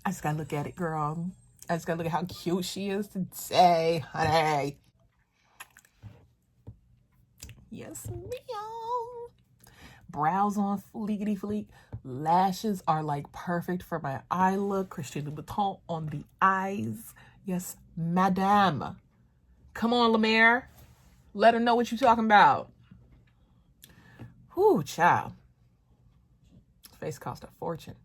I just gotta look at it, girl. I just gotta look at how cute she is today, honey. Yes, ma'am. Brows on fleekity fleek. Lashes are like perfect for my eye look. Christian Louboutin on the eyes. Yes, madame. Come on, Lemaire. Let her know what you're talking about. Whoo, child. Face cost a fortune.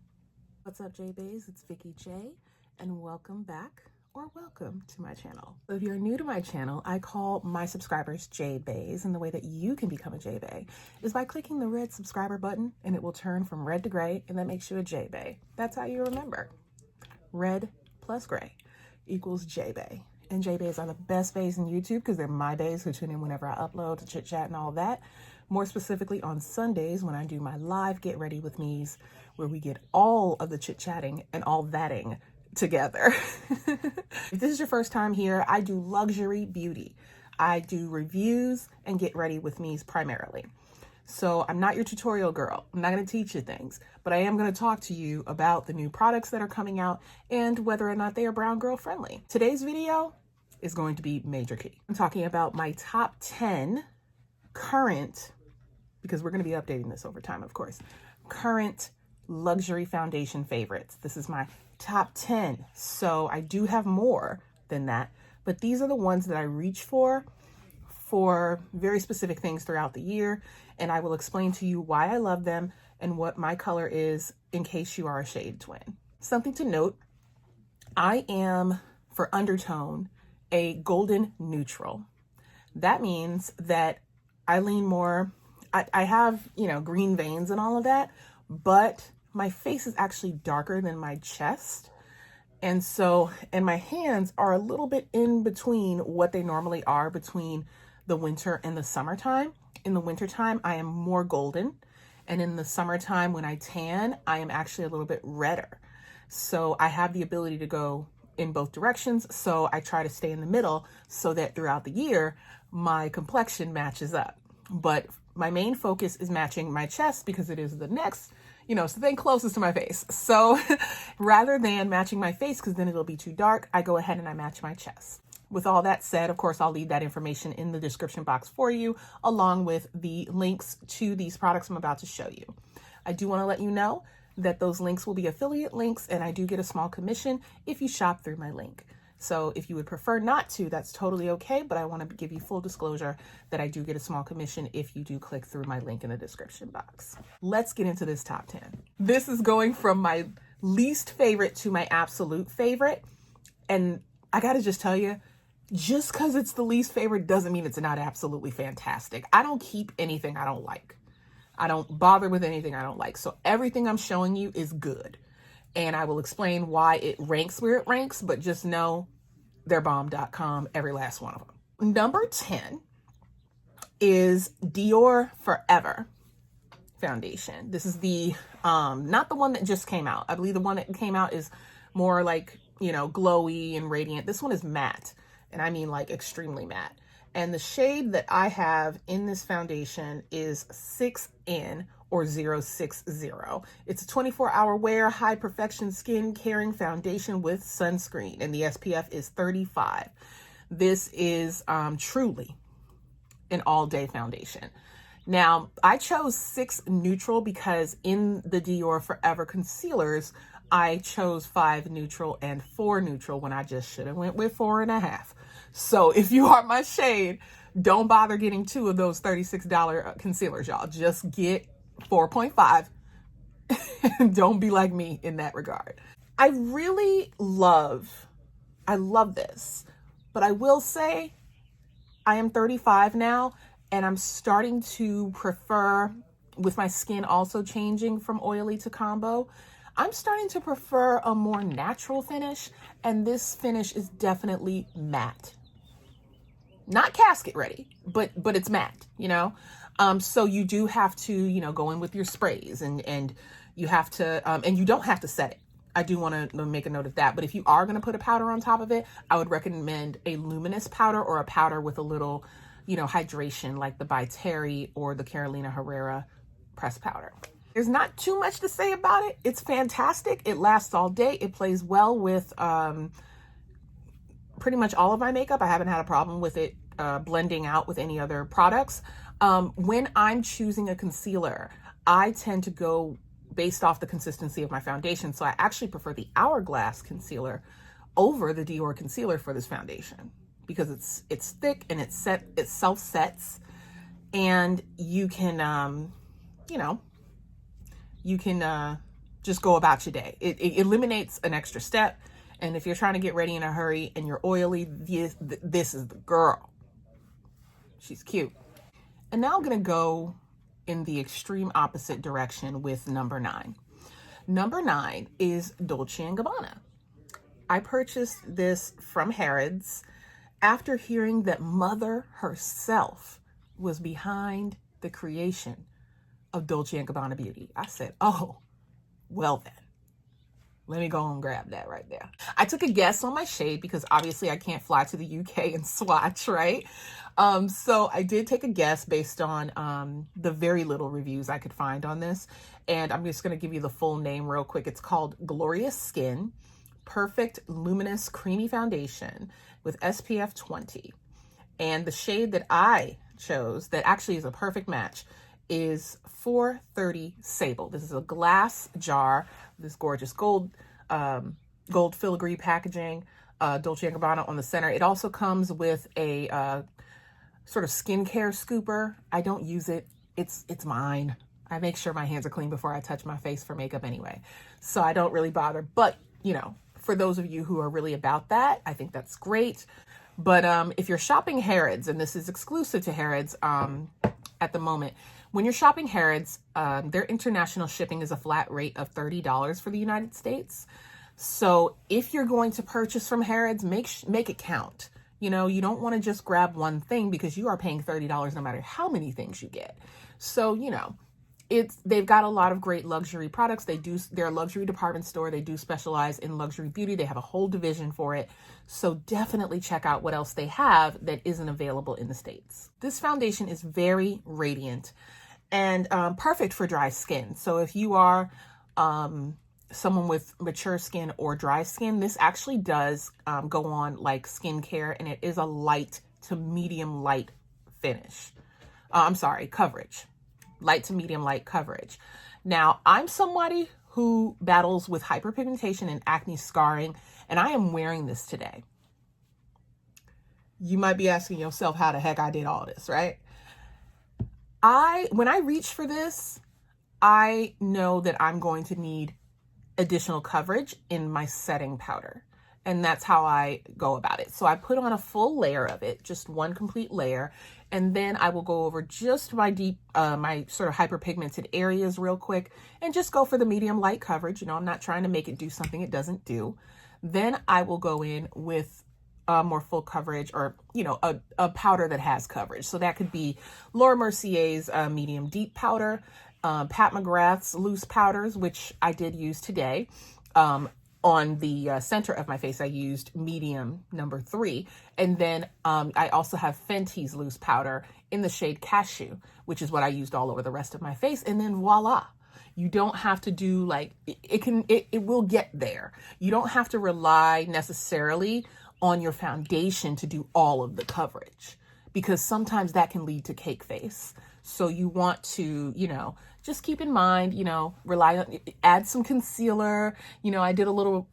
What's up, Jeahbaes? It's Vicky J, and welcome back, or welcome to my channel. So if you're new to my channel, I call my subscribers Jeahbaes, and the way that you can become a Jeahbae is by clicking the red subscriber button, and it will turn from red to gray, and that makes you a Jeahbae. That's how you remember. Red plus gray equals Jeahbae. And Jeahbaes are the best baes in YouTube because they're my baes who tune in whenever I upload to chit chat and all that. More specifically on Sundays when I do my live Get Ready With Me's, where we get all of the chit chatting and all thatting together. If this is your first time here, I do luxury beauty. I do reviews and Get Ready With Me's primarily. So I'm not your tutorial girl. I'm not going to teach you things, but I am going to talk to you about the new products that are coming out and whether or not they are brown girl friendly. Today's video is going to be major key. I'm talking about my top 10 current, because we're going to be updating this over time, of course, current luxury foundation favorites. This is my top 10. So I do have more than that, but these are the ones that I reach for very specific things throughout the year. And I will explain to you why I love them and what my color is in case you are a shade twin. Something to note, I am, for undertone, a golden neutral. That means that I lean more, I have, green veins and all of that, but my face is actually darker than my chest. And my hands are a little bit in between what they normally are between the winter and the summertime. In the wintertime, I am more golden. And in the summertime, when I tan, I am actually a little bit redder. So I have the ability to go in both directions. So I try to stay in the middle so that throughout the year, my complexion matches up. But my main focus is matching my chest because it is the next, it's the thing closest to my face. So rather than matching my face, because then it'll be too dark, I go ahead and I match my chest. With all that said, of course, I'll leave that information in the description box for you, along with the links to these products I'm about to show you. I do want to let you know that those links will be affiliate links, and I do get a small commission if you shop through my link. So if you would prefer not to, that's totally okay, but I want to give you full disclosure that I do get a small commission if you do click through my link in the description box. Let's get into this top 10. This is going from my least favorite to my absolute favorite. And I got to just tell you, just because it's the least favorite doesn't mean it's not absolutely fantastic. I don't keep anything I don't like. I don't bother with anything I don't like. So everything I'm showing you is good. And I will explain why it ranks where it ranks, but just know they're bomb.com, every last one of them. Number 10 is Dior Forever foundation. This is the, not the one that just came out. I believe the one that came out is more like, glowy and radiant. This one is matte. And I mean like extremely matte. And the shade that I have in this foundation is 6N or 060. It's a 24-hour wear, high perfection skin caring foundation with sunscreen. And the SPF is 35. This is truly an all-day foundation. Now, I chose 6 neutral because in the Dior Forever concealers, I chose 5 neutral and 4 neutral when I just should have went with 4.5. So if you are my shade, don't bother getting 2 of those $36 concealers, y'all. Just get 4.5 and don't be like me in that regard. I love this, but I will say I am 35 now and I'm starting to prefer, with my skin also changing from oily to combo, I'm starting to prefer a more natural finish, and this finish is definitely matte. Not casket ready, but it's matte, So you do have to, go in with your sprays and you have to, and you don't have to set it. I do want to make a note of that. But if you are going to put a powder on top of it, I would recommend a luminous powder or a powder with a little, hydration, like the By Terry or the Carolina Herrera pressed powder. There's not too much to say about it. It's fantastic. It lasts all day. It plays well with pretty much all of my makeup. I haven't had a problem with it blending out with any other products. When I'm choosing a concealer, I tend to go based off the consistency of my foundation. So I actually prefer the Hourglass concealer over the Dior concealer for this foundation because it's thick and it self sets, and you can you can just go about your day. It eliminates an extra step. And if you're trying to get ready in a hurry and you're oily, this is the girl. She's cute. And now I'm going to go in the extreme opposite direction with number 9. Number 9 is Dolce & Gabbana. I purchased this from Harrods after hearing that Mother herself was behind the creation of Dolce & Gabbana Beauty. I said, oh, well then, let me go and grab that right there. I took a guess on my shade because obviously I can't fly to the UK and swatch, right? So I did take a guess based on the very little reviews I could find on this. And I'm just going to give you the full name real quick. It's called Glorious Skin Perfect Luminous Creamy Foundation with SPF 20. And the shade that I chose that actually is a perfect match is 430 Sable. This is a glass jar, this gorgeous gold filigree packaging, Dolce & Gabbana on the center. It also comes with a sort of skincare scooper. I don't use it. It's mine. I make sure my hands are clean before I touch my face for makeup anyway. So I don't really bother. But, you know, for those of you who are really about that, I think that's great. But if you're shopping Harrods, and this is exclusive to Harrods at the moment, when you're shopping Harrods, their international shipping is a flat rate of $30 for the United States. So if you're going to purchase from Harrods, make it count. You know, you don't want to just grab one thing because you are paying $30 no matter how many things you get. So, you know, they've got a lot of great luxury products. They're a luxury department store. They do specialize in luxury beauty. They have a whole division for it. So definitely check out what else they have that isn't available in the States. This foundation is very radiant and perfect for dry skin. So if you are someone with mature skin or dry skin, this actually does go on like skincare, and it is a light to medium light finish. Coverage. Light to medium light coverage. Now, I'm somebody who battles with hyperpigmentation and acne scarring, and I am wearing this today. You might be asking yourself how the heck I did all this, right? When I reach for this, I know that I'm going to need additional coverage in my setting powder. And that's how I go about it. So I put on a full layer of it, just one complete layer. And then I will go over just my my sort of hyperpigmented areas real quick and just go for the medium light coverage. You know, I'm not trying to make it do something it doesn't do. Then I will go in with more full coverage, or, you know, a powder that has coverage. So that could be Laura Mercier's medium deep powder, Pat McGrath's loose powders, which I did use today. On the center of my face, I used medium number 3. And then I also have Fenty's loose powder in the shade Cashew, which is what I used all over the rest of my face. And then voila, you don't have to do like, it will get there. You don't have to rely necessarily on your foundation to do all of the coverage, because sometimes that can lead to cake face. So you want to, you know, just keep in mind, you know, add some concealer. You know, I did a little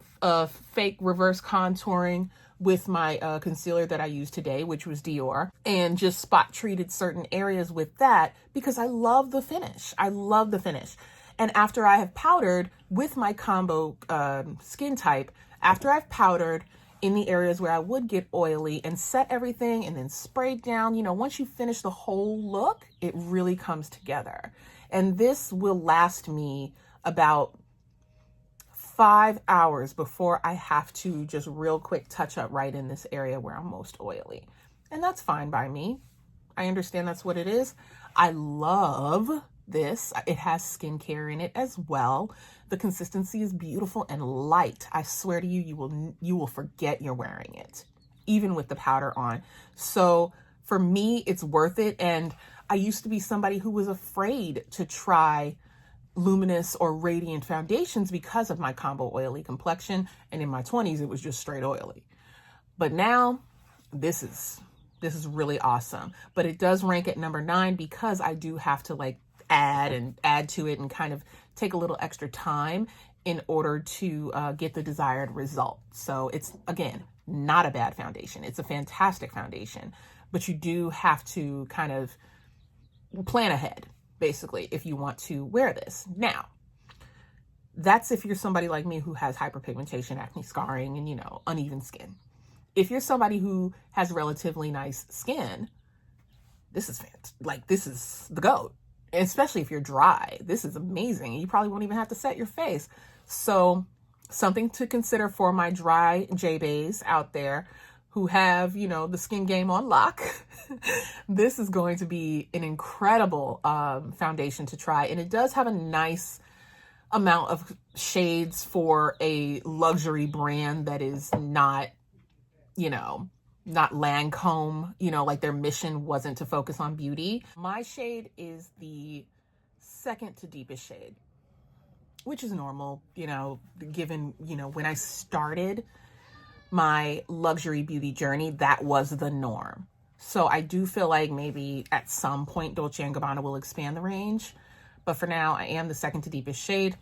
fake reverse contouring with my concealer that I used today, which was Dior, and just spot treated certain areas with that because I love the finish. I love the finish. And after I have powdered with my combo skin type, after I've powdered in the areas where I would get oily and set everything and then sprayed down, you know, once you finish the whole look, it really comes together. And this will last me about 5 hours before I have to just real quick touch up right in this area where I'm most oily. And that's fine by me. I understand that's what it is. I love this. It has skincare in it as well. The consistency is beautiful and light. I swear to you, you will forget you're wearing it, even with the powder on. So for me, it's worth it. And I used to be somebody who was afraid to try luminous or radiant foundations because of my combo oily complexion. And in my 20s, it was just straight oily. But now this is really awesome. But it does rank at number 9 because I do have to like add to it and kind of take a little extra time in order to get the desired result. So it's, again, not a bad foundation. It's a fantastic foundation, but you do have to kind of plan ahead, basically, if you want to wear this. Now, that's if you're somebody like me who has hyperpigmentation, acne scarring, and, you know, uneven skin. If you're somebody who has relatively nice skin, this is this is the GOAT. Especially if you're dry. This is amazing. You probably won't even have to set your face. So something to consider for my dry Jeahbaes out there who have, you know, the skin game on lock. This is going to be an incredible foundation to try. And it does have a nice amount of shades for a luxury brand that is not, you know, not Lancome, you know, like their mission wasn't to focus on beauty. My shade is the second to deepest shade, which is normal, you know, given, you know, when I started my luxury beauty journey, that was the norm. So I do feel like maybe at some point Dolce & Gabbana will expand the range, but for now I am the second to deepest shade.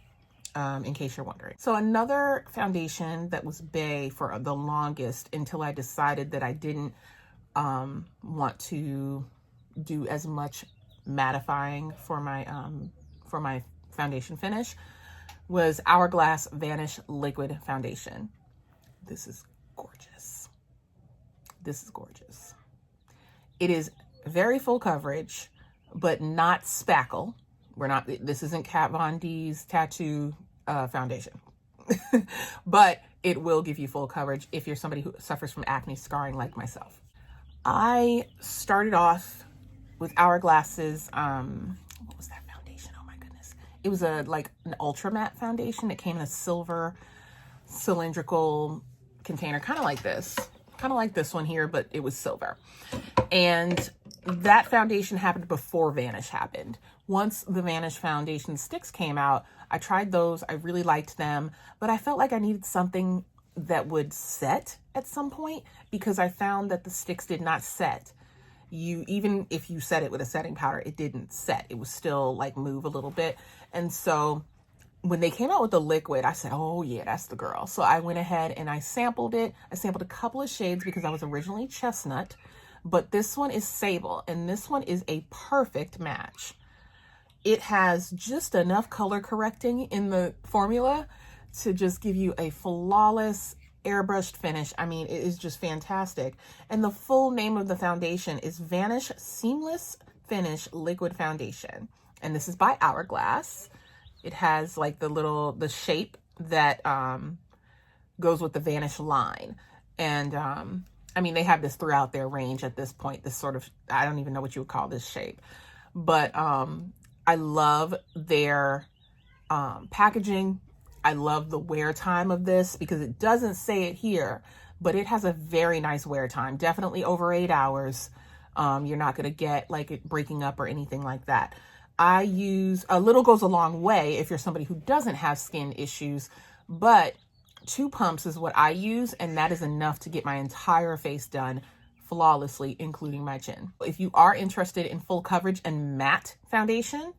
In case you're wondering. So another foundation that was bae for the longest until I decided that I didn't want to do as much mattifying for my foundation finish was Hourglass Vanish Liquid Foundation. This is gorgeous. This is gorgeous. It is very full coverage, but not spackle. This isn't Kat Von D's tattoo foundation, but it will give you full coverage if you're somebody who suffers from acne scarring like myself. I started off with Hourglass's, what was that foundation? Oh my goodness. It was an ultra matte foundation. It came in a silver cylindrical container, kind of like this one here, but it was silver. And that foundation happened before Vanish happened. Once the Vanish foundation sticks came out, I tried those. I really liked them, but I felt like I needed something that would set at some point because I found that the sticks did not set. Even if you set it with a setting powder, it didn't set. It was still like move a little bit. And so when they came out with the liquid, I said, oh yeah, that's the girl. So I went ahead and I sampled it. I sampled a couple of shades because I was originally chestnut, but this one is Sable, and this one is a perfect match. It has just enough color correcting in the formula to just give you a flawless airbrushed finish. I mean, it is just fantastic. And the full name of the foundation is Vanish Seamless Finish Liquid Foundation. And this is by Hourglass. It has like the shape that goes with the Vanish line. And I mean, they have this throughout their range at this point, this sort of, I don't even know what you would call this shape. But I love their packaging. I love the wear time of this because it doesn't say it here, but it has a very nice wear time, definitely over 8 hours. You're not going to get like it breaking up or anything like that. I use, a little goes a long way if you're somebody who doesn't have skin issues, but 2 pumps is what I use, and that is enough to get my entire face done flawlessly, including my chin. If you are interested in full coverage and matte foundation,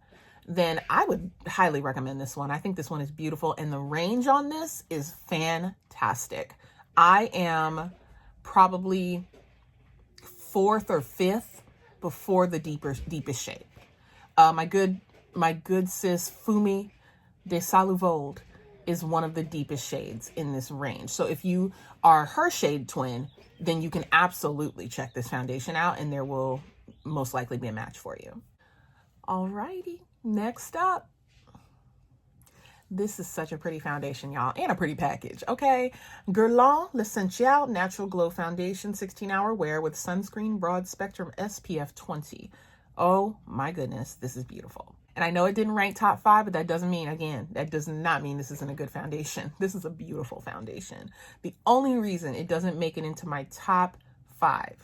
then I would highly recommend this one. I think this one is beautiful, and the range on this is fantastic. I am probably 4th or 5th before the deepest shade. My good sis Fumi de Saluvold is one of the deepest shades in this range. So if you are her shade twin, then you can absolutely check this foundation out, and there will most likely be a match for you. Alrighty, next up. This is such a pretty foundation, y'all, and a pretty package, okay? Guerlain L'Essentiel Natural Glow Foundation, 16-hour wear with sunscreen broad spectrum SPF 20. Oh my goodness, this is beautiful. And I know it didn't rank top 5, but that doesn't mean, again, that does not mean this isn't a good foundation. This is a beautiful foundation. The only reason it doesn't make it into my top 5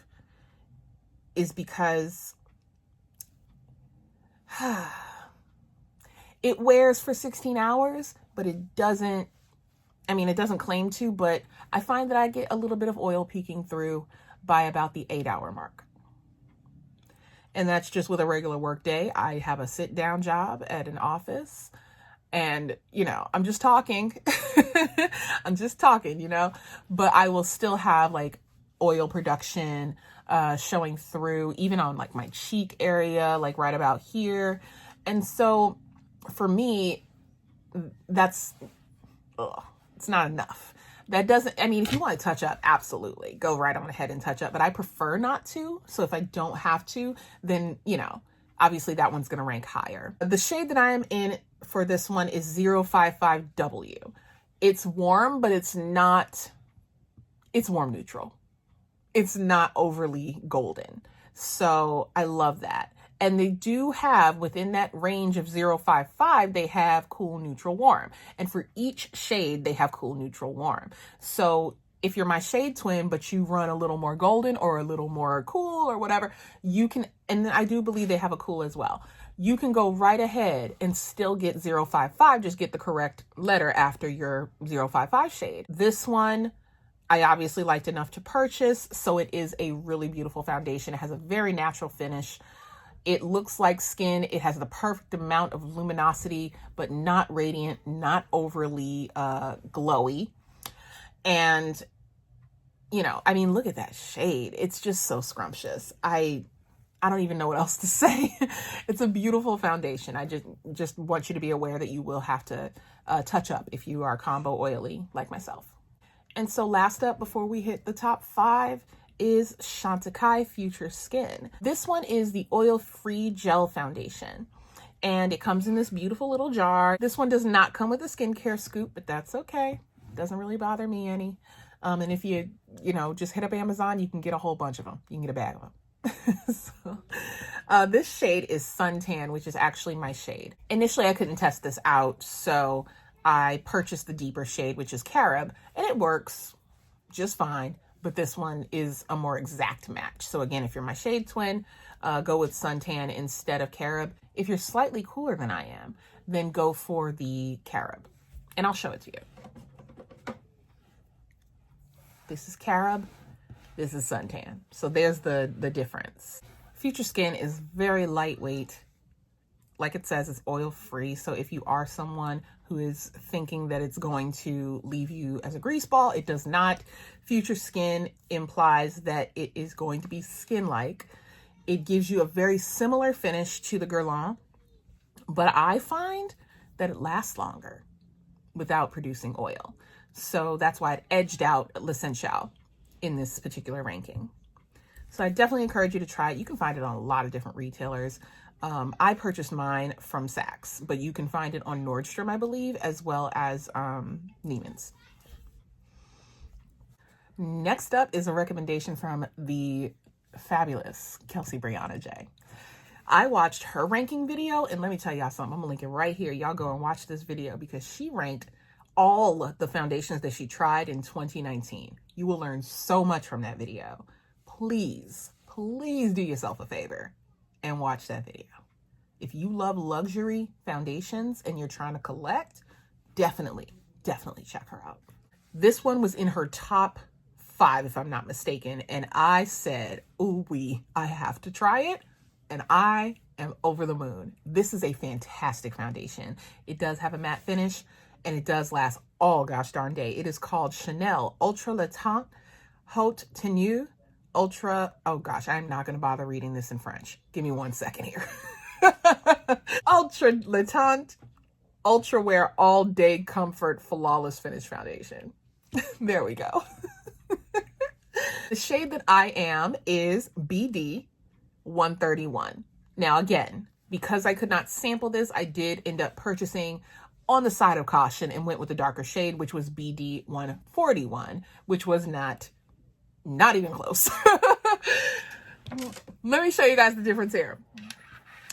is because It wears for 16 hours, but it doesn't, I mean, it doesn't claim to, but I find that I get a little bit of oil peeking through by about the 8-hour mark. And that's just with a regular work day. I have a sit down job at an office and, you know, I'm just talking. I'm just talking, you know, but I will still have like oil production showing through even on like my cheek area, like right about here. And so for me, that's, it's not enough. That doesn't, I mean, if you want to touch up, absolutely go right on ahead and touch up, but I prefer not to. So if I don't have to, then, you know, obviously that one's going to rank higher. The shade that I am in for this one is 055W. It's warm, but it's not, it's warm neutral. It's not overly golden. So I love that. And they do have, within that range of 055, they have cool, neutral, warm. And for each shade, they have cool, neutral, warm. So if you're my shade twin, but you run a little more golden or a little more cool or whatever, you can, and I do believe they have a cool as well. You can go right ahead and still get 055, just get the correct letter after your 055 shade. This one, I obviously liked enough to purchase. So it is a really beautiful foundation. It has a very natural finish. It looks like skin. It has the perfect amount of luminosity, but not radiant, not overly glowy. And, you know, I mean, look at that shade. It's just so scrumptious. I don't even know what else to say. It's a beautiful foundation. I just want you to be aware that you will have to touch up if you are combo oily like myself. And so last up before we hit the top 5 is Chantecaille Future Skin. This one is the oil-free gel foundation, and it comes in this beautiful little jar. This one does not come with a skincare scoop, but that's okay. Doesn't really bother me any. And if you know, just hit up Amazon, you can get a whole bunch of them. You can get a bag of them. So, this shade is Suntan, which is actually my shade. Initially, I couldn't test this out, so I purchased the deeper shade, which is Carob, and it works just fine. But this one is a more exact match. So again, if you're my shade twin, go with Suntan instead of Carob. If you're slightly cooler than I am, then go for the Carob. And I'll show it to you. This is Carob. This is Suntan. So there's the difference. Future Skin is very lightweight. Like it says, it's oil-free. So if you are someone who is thinking that it's going to leave you as a grease ball, it does not. Future Skin implies that it is going to be skin-like. It gives you a very similar finish to the Guerlain, but I find that it lasts longer without producing oil. So that's why it edged out L'Essential in this particular ranking. So I definitely encourage you to try it. You can find it on a lot of different retailers. I purchased mine from Saks, but you can find it on Nordstrom, I believe, as well as Neiman's. Next up is a recommendation from the fabulous Kelsee Briana Jai. I watched her ranking video, and let me tell y'all something. I'm gonna link it right here. Y'all go and watch this video because she ranked all the foundations that she tried in 2019. You will learn so much from that video. Please, please do yourself a favor and watch that video. If you love luxury foundations and you're trying to collect, definitely check her out. This one was in her top 5, if I'm not mistaken. And I said, ooh wee, I have to try it. And I am over the moon. This is a fantastic foundation. It does have a matte finish and it does last all gosh darn day. It is called Chanel Ultra Le Teint Haute Tenue Ultra, oh gosh, I'm not going to bother reading this in French. Give me 1 second here. Ultra Le Teint Ultra Wear All Day Comfort Flawless Finish Foundation. There we go. The shade that I am is BD 131. Now again, because I could not sample this, I did end up purchasing on the side of caution and went with the darker shade, which was BD 141, which was not even close. Let me show you guys the difference here.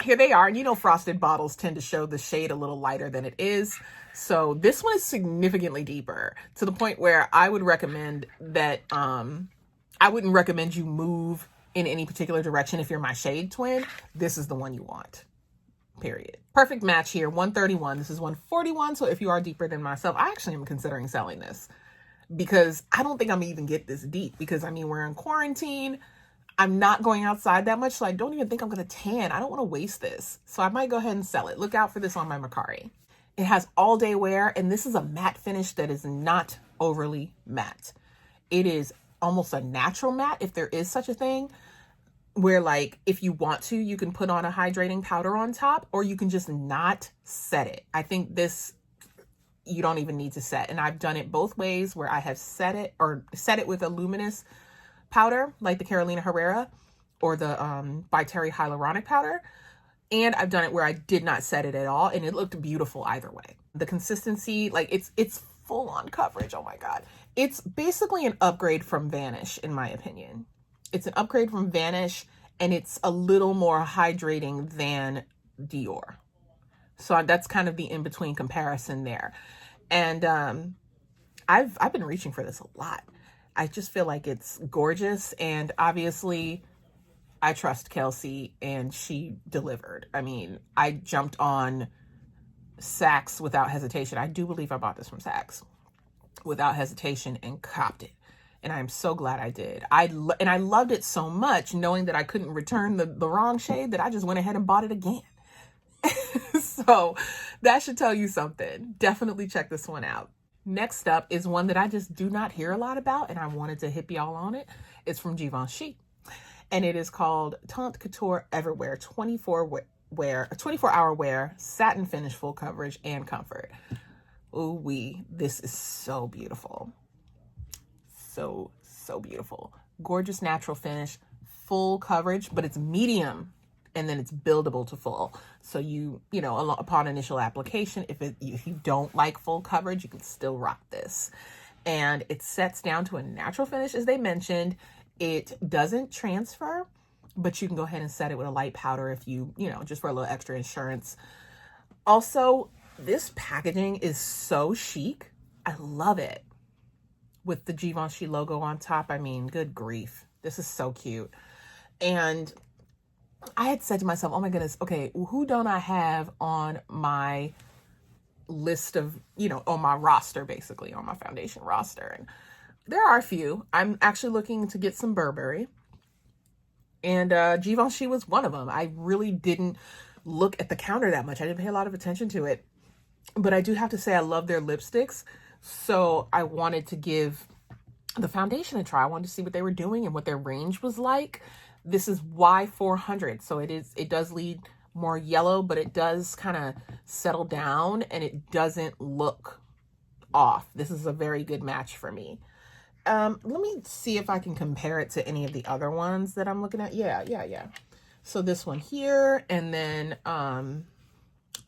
Here they are. And you know, frosted bottles tend to show the shade a little lighter than it is. So this one is significantly deeper to the point where I would recommend that, I wouldn't recommend you move in any particular direction. If you're my shade twin, this is the one you want. period. Perfect match here, 131. This is 141. So if you are deeper than myself, I actually am considering selling this because I don't think I'm even get this deep because I mean, we're in quarantine. I'm not going outside that much. So I don't even think I'm going to tan. I don't want to waste this. So I might go ahead and sell it. Look out for this on my Mercari. It has all day wear. And this is a matte finish that is not overly matte. It is almost a natural matte, if there is such a thing, where like, if you want to, you can put on a hydrating powder on top, or you can just not set it. I think this, you don't even need to set. And I've done it both ways where I have set it or set it with a luminous powder, like the Carolina Herrera or the by Terry hyaluronic powder. And I've done it where I did not set it at all. And it looked beautiful either way. The consistency, like it's full on coverage. Oh my God. It's basically an upgrade from Vanish, in my opinion. It's an upgrade from Vanish, and it's a little more hydrating than Dior. So that's kind of the in-between comparison there. And I've been reaching for this a lot. I just feel like it's gorgeous. And obviously, I trust Kelsee, and she delivered. I mean, I jumped on Saks without hesitation. I do believe I bought this from Saks without hesitation and copped it. And I'm so glad I did. I loved it so much, knowing that I couldn't return the wrong shade, that I just went ahead and bought it again. So that should tell you something. Definitely check this one out. Next up is one that I just do not hear a lot about, and I wanted to hip y'all on it. It's from Givenchy, and it is called Teint Couture Everwear 24-hour wear, satin finish, full coverage, and comfort. Ooh wee, this is so beautiful. So beautiful. Gorgeous natural finish, full coverage, but it's medium, and then it's buildable to full. So you know, upon initial application, if you don't like full coverage, you can still rock this. And it sets down to a natural finish, as they mentioned. It doesn't transfer, but you can go ahead and set it with a light powder if you know, just for a little extra insurance. Also, this packaging is so chic. I love it. With the Givenchy logo on top. I mean, good grief. This is so cute. And I had said to myself, oh my goodness, okay, who don't I have on my list of, on my roster, basically, on my foundation roster? And there are a few. I'm actually looking to get some Burberry. And Givenchy was one of them. I really didn't look at the counter that much. I didn't pay a lot of attention to it. But I do have to say I love their lipsticks. So I wanted to give the foundation a try. I wanted to see what they were doing and what their range was like. This is Y400. So it does lead more yellow, but it does kind of settle down and it doesn't look off. This is a very good match for me. Let me see if I can compare it to any of the other ones that I'm looking at. Yeah. So this one here, and then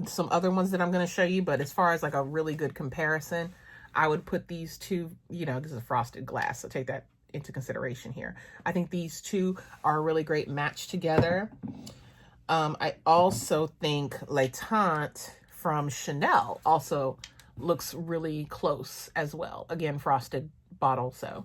some other ones that I'm going to show you. But as far as like a really good comparison, I would put these two, this is a frosted glass, so take that into consideration here. I think these two are a really great match together. I also think Le Teint from Chanel also looks really close as well. Again, frosted bottle, so,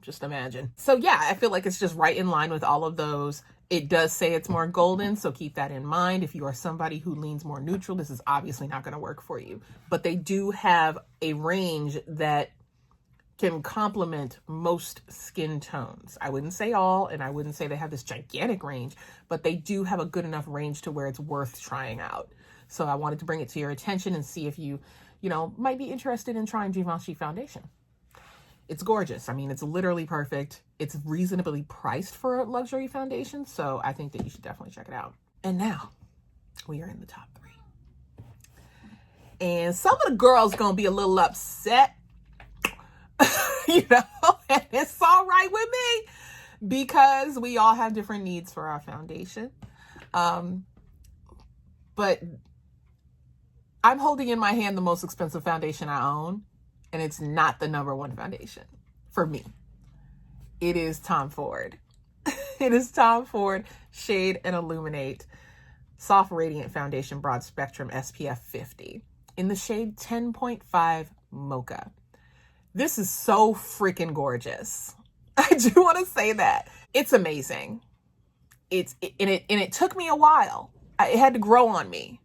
just imagine. So yeah, I feel like it's just right in line with all of those. It does say it's more golden, so keep that in mind. If you are somebody who leans more neutral, this is obviously not going to work for you. But they do have a range that can complement most skin tones. I wouldn't say all, and I wouldn't say they have this gigantic range, but they do have a good enough range to where it's worth trying out. So I wanted to bring it to your attention and see if you, might be interested in trying Givenchy foundation. It's gorgeous. I mean, it's literally perfect. It's reasonably priced for a luxury foundation, so I think that you should definitely check it out. And now, we are in the top 3. And some of the girls gonna be a little upset, and it's all right with me because we all have different needs for our foundation. But I'm holding in my hand the most expensive foundation I own, and it's not the #1 foundation for me. It is Tom Ford. It is Tom Ford Shade and Illuminate Soft Radiant Foundation Broad Spectrum SPF 50 in the shade 10.5 Mocha. This is so freaking gorgeous. I do want to say that. It's amazing. It took me a while. it had to grow on me.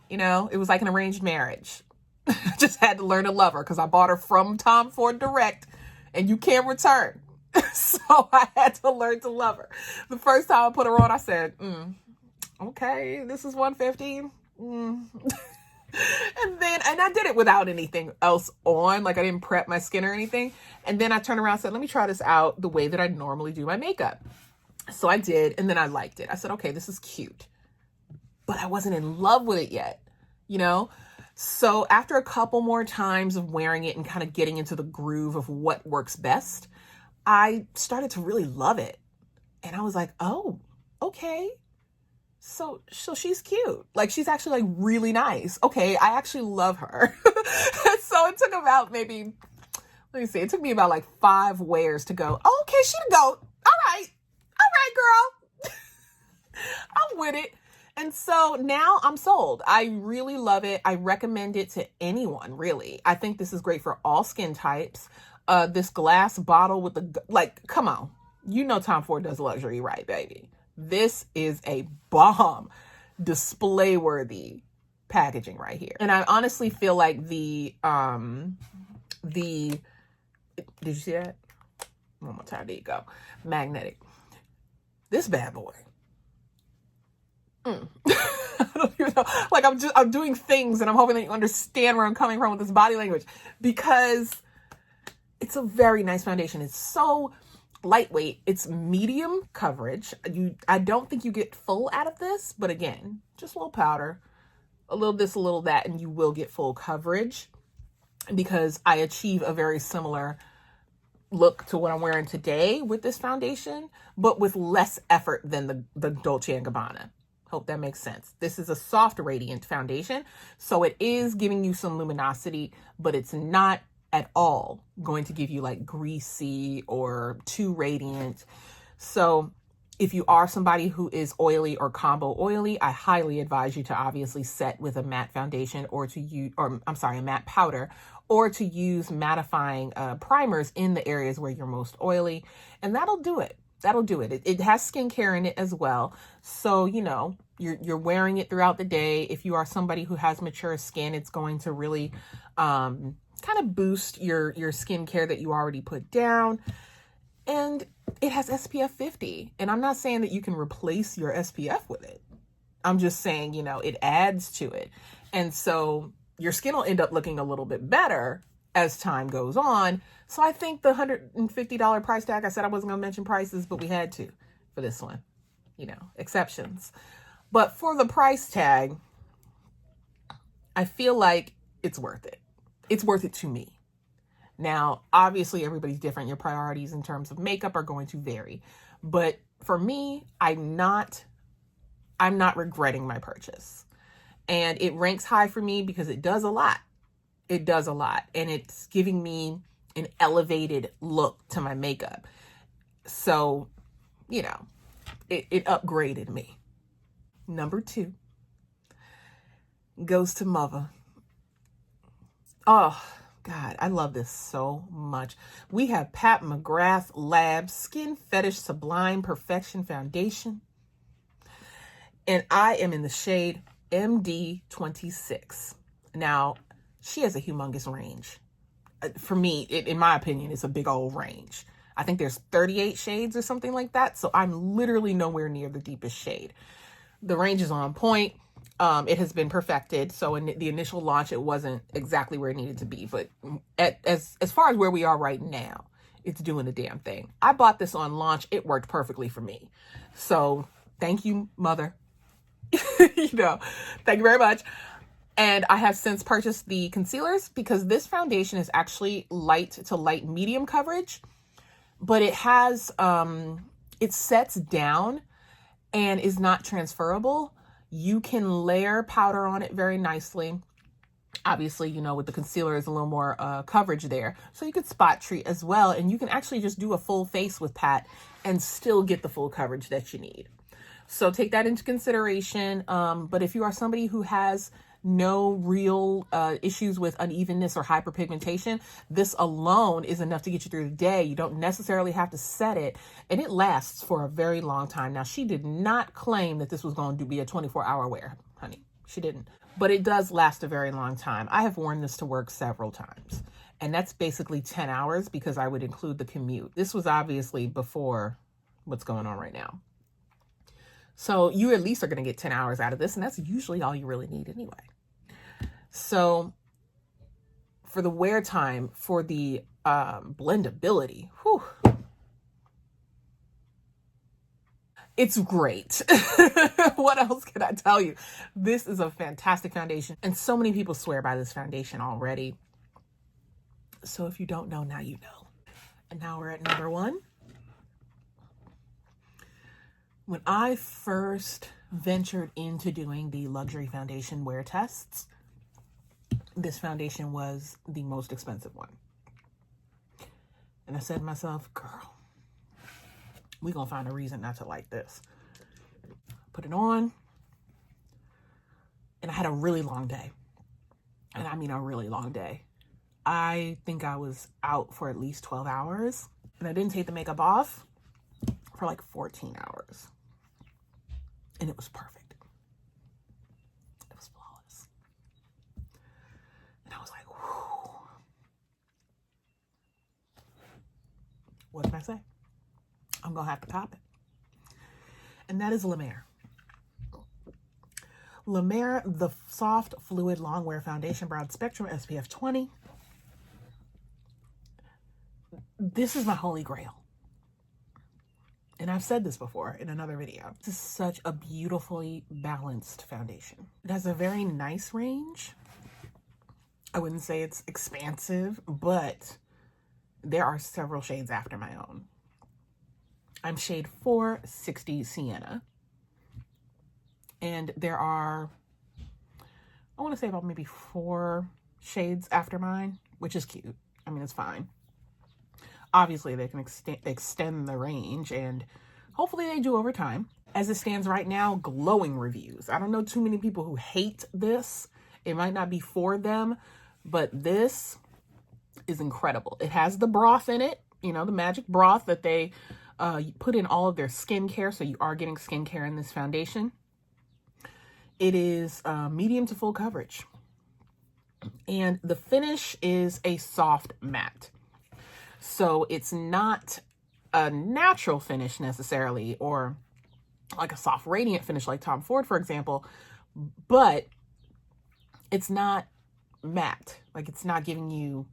You know, it was like an arranged marriage. I just had to learn to love her because I bought her from Tom Ford Direct and you can't return. So I had to learn to love her. The first time I put her on, I said, okay, this is $150. And I did it without anything else on. Like I didn't prep my skin or anything. And then I turned around and said, let me try this out the way that I normally do my makeup. So I did. And then I liked it. I said, okay, this is cute. But I wasn't in love with it yet, you know? So after a couple more times of wearing it and kind of getting into the groove of what works best, I started to really love it. And I was like, oh, okay. So she's cute. Like she's actually like really nice. Okay, I actually love her. So it took about maybe, let me see, it took me about like 5 wears to go, oh, okay, she the GOAT. All right, girl. I'm with it. And so now I'm sold. I really love it. I recommend it to anyone, really. I think this is great for all skin types. This glass bottle with the, like, come on. You know Tom Ford does luxury, right, baby? This is a bomb, display-worthy packaging right here. And I honestly feel like did you see that? One more time, there you go. Magnetic. This bad boy. I don't even know. Like I'm doing things and I'm hoping that you understand where I'm coming from with this body language, because it's a very nice foundation. It's so lightweight. It's medium coverage. I don't think you get full out of this, but again, just a little powder, a little this, a little that, and you will get full coverage, because I achieve a very similar look to what I'm wearing today with this foundation, but with less effort than the Dolce & Gabbana. Hope that makes sense. This is a soft radiant foundation, so it is giving you some luminosity, but it's not at all going to give you like greasy or too radiant. So if you are somebody who is oily or combo oily, I highly advise you to obviously set with a matte foundation or a matte powder, or to use mattifying primers in the areas where you're most oily. And that'll do it. That'll do it. It has skincare in it as well. So, you know, you're wearing it throughout the day. If you are somebody who has mature skin, it's going to really kind of boost your skincare that you already put down. And it has SPF 50. And I'm not saying that you can replace your SPF with it. I'm just saying, you know, it adds to it. And so your skin will end up looking a little bit better as time goes on. So I think the $150 price tag, I said I wasn't going to mention prices, but we had to for this one, you know, exceptions. But for the price tag, I feel like it's worth it. It's worth it to me. Now, obviously everybody's different. Your priorities in terms of makeup are going to vary. But for me, I'm not regretting my purchase. And it ranks high for me because it does a lot. It does a lot. And it's giving me an elevated look to my makeup. So, you know, it upgraded me. Number 2 goes to Mother. Oh, God, I love this so much. We have Pat McGrath Labs Skin Fetish Sublime Perfection Foundation. And I am in the shade MD26. Now, she has a humongous range. For me, in my opinion, it's a big old range. I think there's 38 shades or something like that. So I'm literally nowhere near the deepest shade. The range is on point. It has been perfected. So in the initial launch, it wasn't exactly where it needed to be. But as far as where we are right now, it's doing the damn thing. I bought this on launch. It worked perfectly for me. So thank you, Mother. You know, thank you very much. And I have since purchased the concealers because this foundation is actually light to light medium coverage, but it has, it sets down and is not transferable. You can layer powder on it very nicely. Obviously, you know, with the concealer is a little more coverage there. So you could spot treat as well. And you can actually just do a full face with Pat and still get the full coverage that you need. So take that into consideration. But if you are somebody who has no real issues with unevenness or hyperpigmentation, this alone is enough to get you through the day. You don't necessarily have to set it, and it lasts for a very long time. Now, she did not claim that this was going to be a 24-hour wear, honey. She didn't. But it does last a very long time. I have worn this to work several times, and that's basically 10 hours because I would include the commute. This was obviously before what's going on right now. So you at least are going to get 10 hours out of this, and that's usually all you really need anyway. So for the wear time, for the blendability, whew, it's great. What else can I tell you? This is a fantastic foundation, and so many people swear by this foundation already. So if you don't know, now you know. And now we're at number 1. When I first ventured into doing the luxury foundation wear tests, this foundation was the most expensive one. And I said to myself, girl, we're going to find a reason not to like this. Put it on. And I had a really long day. And I mean a really long day. I think I was out for at least 12 hours. And I didn't take the makeup off for like 14 hours. And it was perfect. It was flawless. And I was like, whew. What can I say? I'm going to have to cop it. And that is La Mer. La Mer, the Soft Fluid Longwear Foundation Broad Spectrum SPF 20. This is my holy grail. And I've said this before in another video. This is such a beautifully balanced foundation. It has a very nice range. I wouldn't say it's expansive, but there are several shades after my own. I'm shade 460 Sienna. And there are, I want to say about maybe 4 shades after mine, which is cute. I mean, it's fine. Obviously, they can extend the range, and hopefully they do over time. As it stands right now, glowing reviews. I don't know too many people who hate this. It might not be for them, but this is incredible. It has the broth in it, you know, the magic broth that they put in all of their skincare, so you are getting skincare in this foundation. It is medium to full coverage. And the finish is a soft matte. So it's not a natural finish necessarily, or like a soft radiant finish like Tom Ford, for example, but it's not matte. Like, it's not giving you,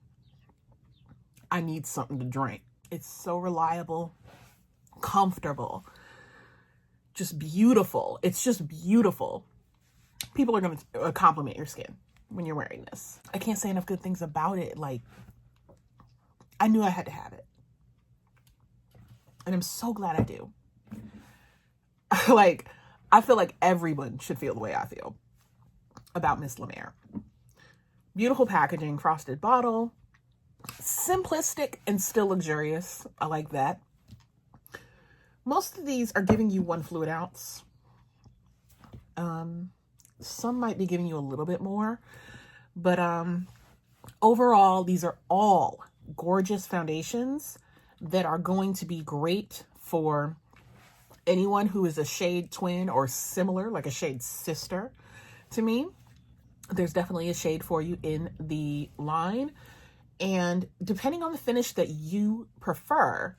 I need something to drink. It's so reliable, comfortable, just beautiful. It's just beautiful. People are going to compliment your skin when you're wearing this. I can't say enough good things about it. Like, I knew I had to have it. And I'm so glad I do. Like, I feel like everyone should feel the way I feel about Miss La Mer. Beautiful packaging, frosted bottle. Simplistic and still luxurious. I like that. Most of these are giving you 1 fluid ounce. Some might be giving you a little bit more. But overall, these are all gorgeous foundations that are going to be great for anyone who is a shade twin or similar, like a shade sister to me. There's definitely a shade for you in the line. And depending on the finish that you prefer,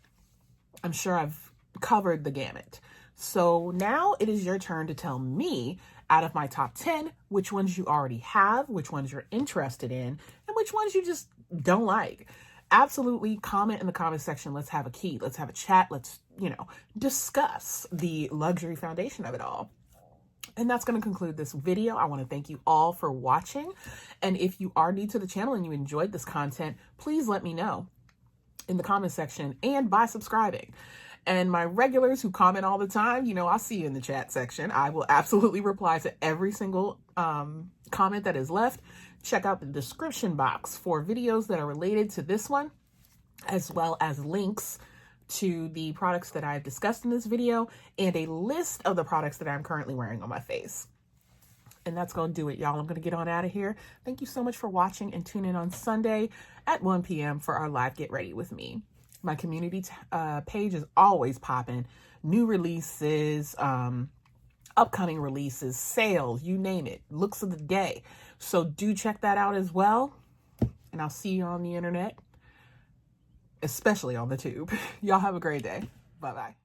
I'm sure I've covered the gamut. So now it is your turn to tell me, out of my top 10, which ones you already have, which ones you're interested in, and which ones you just don't like. Absolutely comment in the comment section. Let's have a key. Let's have a chat. Let's, discuss the luxury foundation of it all. And that's going to conclude this video. I want to thank you all for watching. And if you are new to the channel and you enjoyed this content, please let me know in the comment section and by subscribing. And my regulars who comment all the time, I'll see you in the chat section. I will absolutely reply to every single comment that is left. Check out the description box for videos that are related to this one, as well as links to the products that I've discussed in this video and a list of the products that I'm currently wearing on my face. And that's going to do it, y'all. I'm going to get on out of here. Thank you so much for watching, and tune in on Sunday at 1 p.m. for our live Get Ready with me. My community page is always popping. New releases, upcoming releases, sales, you name it. Looks of the day. So do check that out as well. And I'll see you on the internet, especially on the tube. Y'all have a great day. Bye-bye.